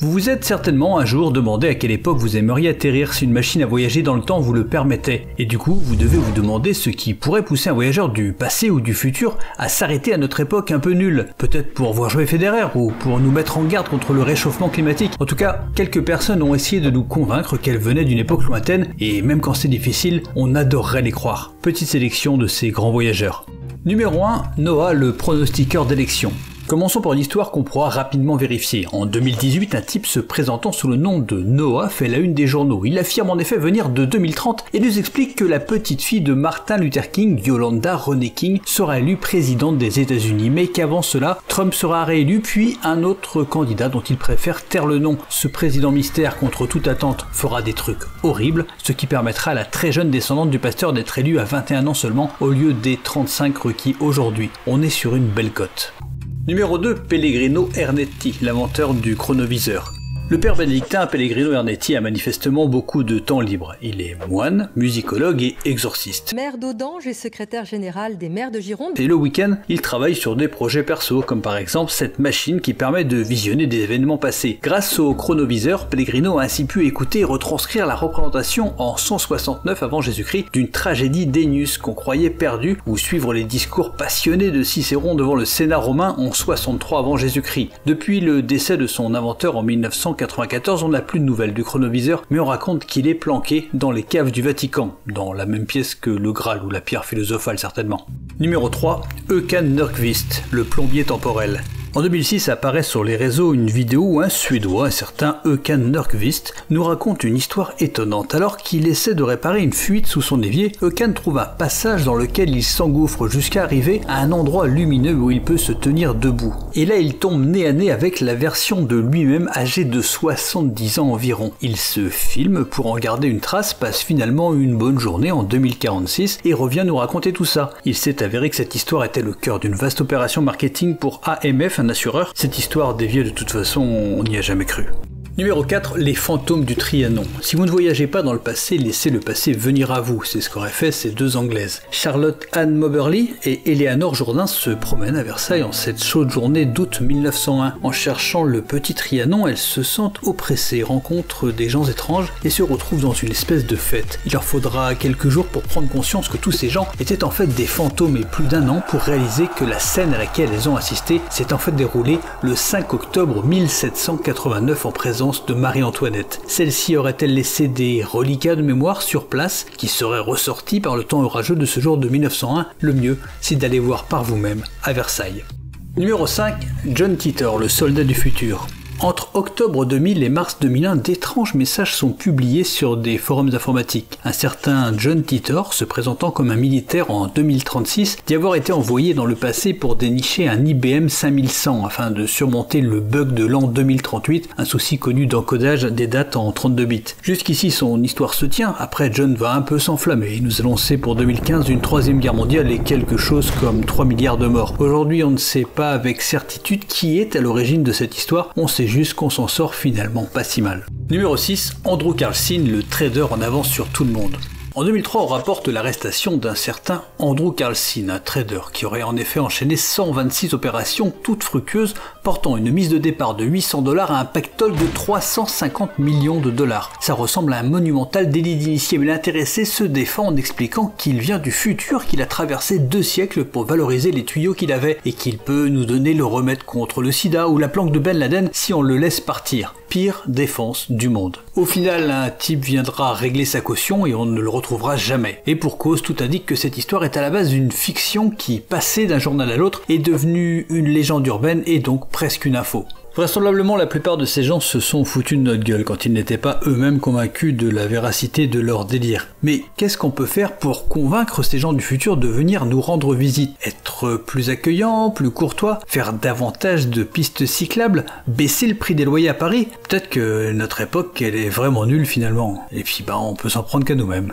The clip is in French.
Vous vous êtes certainement un jour demandé à quelle époque vous aimeriez atterrir si une machine à voyager dans le temps vous le permettait. Et du coup, vous devez vous demander ce qui pourrait pousser un voyageur du passé ou du futur à s'arrêter à notre époque un peu nulle. Peut-être pour voir jouer Federer ou pour nous mettre en garde contre le réchauffement climatique. En tout cas, quelques personnes ont essayé de nous convaincre qu'elles venaient d'une époque lointaine et même quand c'est difficile, on adorerait les croire. Petite sélection de ces grands voyageurs. Numéro 1, Noah, le pronostiqueur d'élection. Commençons par une histoire qu'on pourra rapidement vérifier. En 2018, un type se présentant sous le nom de Noah fait la une des journaux. Il affirme en effet venir de 2030 et nous explique que la petite fille de Martin Luther King, Yolanda Renee King, sera élue présidente des États-Unis, mais qu'avant cela, Trump sera réélu, puis un autre candidat dont il préfère taire le nom. Ce président mystère, contre toute attente, fera des trucs horribles, ce qui permettra à la très jeune descendante du pasteur d'être élue à 21 ans seulement, au lieu des 35 requis aujourd'hui. On est sur une belle cote. Numéro 2, Pellegrino Ernetti, l'inventeur du chronoviseur. Le père bénédictin Pellegrino Ernetti a manifestement beaucoup de temps libre. Il est moine, musicologue et exorciste. Maire d'Audange et secrétaire général des maires de Gironde. Et le week-end, il travaille sur des projets perso, comme par exemple cette machine qui permet de visionner des événements passés. Grâce au chronoviseur, Pellegrino a ainsi pu écouter et retranscrire la représentation en 169 avant Jésus-Christ d'une tragédie d'Ennius qu'on croyait perdue, ou suivre les discours passionnés de Cicéron devant le Sénat romain en 63 avant Jésus-Christ. Depuis le décès de son inventeur en 1994, on n'a plus de nouvelles du chronoviseur, mais on raconte qu'il est planqué dans les caves du Vatican, dans la même pièce que le Graal ou la pierre philosophale certainement. Numéro 3, Håkan Nörkvist, le plombier temporel. En 2006 apparaît sur les réseaux une vidéo où un Suédois, un certain Håkan Nörkvist, nous raconte une histoire étonnante. Alors qu'il essaie de réparer une fuite sous son évier, Håkan trouve un passage dans lequel il s'engouffre jusqu'à arriver à un endroit lumineux où il peut se tenir debout. Et là il tombe nez à nez avec la version de lui-même âgé de 70 ans environ. Il se filme pour en garder une trace, passe finalement une bonne journée en 2046 et revient nous raconter tout ça. Il s'est avéré que cette histoire était le cœur d'une vaste opération marketing pour AMF, un assureur. Cette histoire déviée de toute façon, on n'y a jamais cru. Numéro 4, les fantômes du Trianon. Si vous ne voyagez pas dans le passé, laissez le passé venir à vous. C'est ce qu'auraient fait ces deux Anglaises. Charlotte Anne Moberly et Éléanore Jourdain se promènent à Versailles en cette chaude journée d'août 1901. En cherchant le petit Trianon, elles se sentent oppressées, rencontrent des gens étranges et se retrouvent dans une espèce de fête. Il leur faudra quelques jours pour prendre conscience que tous ces gens étaient en fait des fantômes et plus d'un an pour réaliser que la scène à laquelle elles ont assisté s'est en fait déroulée le 5 octobre 1789 en présence de Marie-Antoinette. Celle-ci aurait-elle laissé des reliquats de mémoire sur place qui seraient ressortis par le temps orageux de ce jour de 1901? Le mieux, c'est d'aller voir par vous-même à Versailles. Numéro 5, John Titor, le soldat du futur. Entre octobre 2000 et mars 2001, d'étranges messages sont publiés sur des forums informatiques. Un certain John Titor, se présentant comme un militaire en 2036, dit avoir été envoyé dans le passé pour dénicher un IBM 5100 afin de surmonter le bug de l'an 2038, un souci connu d'encodage des dates en 32 bits. Jusqu'ici, son histoire se tient. Après, John va un peu s'enflammer. Il nous annonçait pour 2015 une troisième guerre mondiale et quelque chose comme 3 milliards de morts. Aujourd'hui, on ne sait pas avec certitude qui est à l'origine de cette histoire. On sait juste qu'on s'en sort finalement pas si mal. Numéro 6, Andrew Carlson, le trader en avance sur tout le monde. En 2003, on rapporte l'arrestation d'un certain Andrew Carlson, un trader qui aurait en effet enchaîné 126 opérations toutes fructueuses, portant une mise de départ de 800 $ à un pactole de 350 millions de dollars. Ça ressemble à un monumental délit d'initié, mais l'intéressé se défend en expliquant qu'il vient du futur, qu'il a traversé 2 siècles pour valoriser les tuyaux qu'il avait, et qu'il peut nous donner le remède contre le sida ou la planque de Ben Laden si on le laisse partir. Pire défense du monde. Au final, un type viendra régler sa caution et on ne le retrouvera jamais. Et pour cause, tout indique que cette histoire est à la base d'une fiction qui, passée d'un journal à l'autre, est devenue une légende urbaine et donc presque une info. Vraisemblablement, la plupart de ces gens se sont foutus de notre gueule quand ils n'étaient pas eux-mêmes convaincus de la véracité de leur délire. Mais qu'est-ce qu'on peut faire pour convaincre ces gens du futur de venir nous rendre visite? Être plus accueillant, plus courtois, faire davantage de pistes cyclables, baisser le prix des loyers à Paris? Peut-être que notre époque, elle est vraiment nulle finalement. Et puis on peut s'en prendre qu'à nous-mêmes.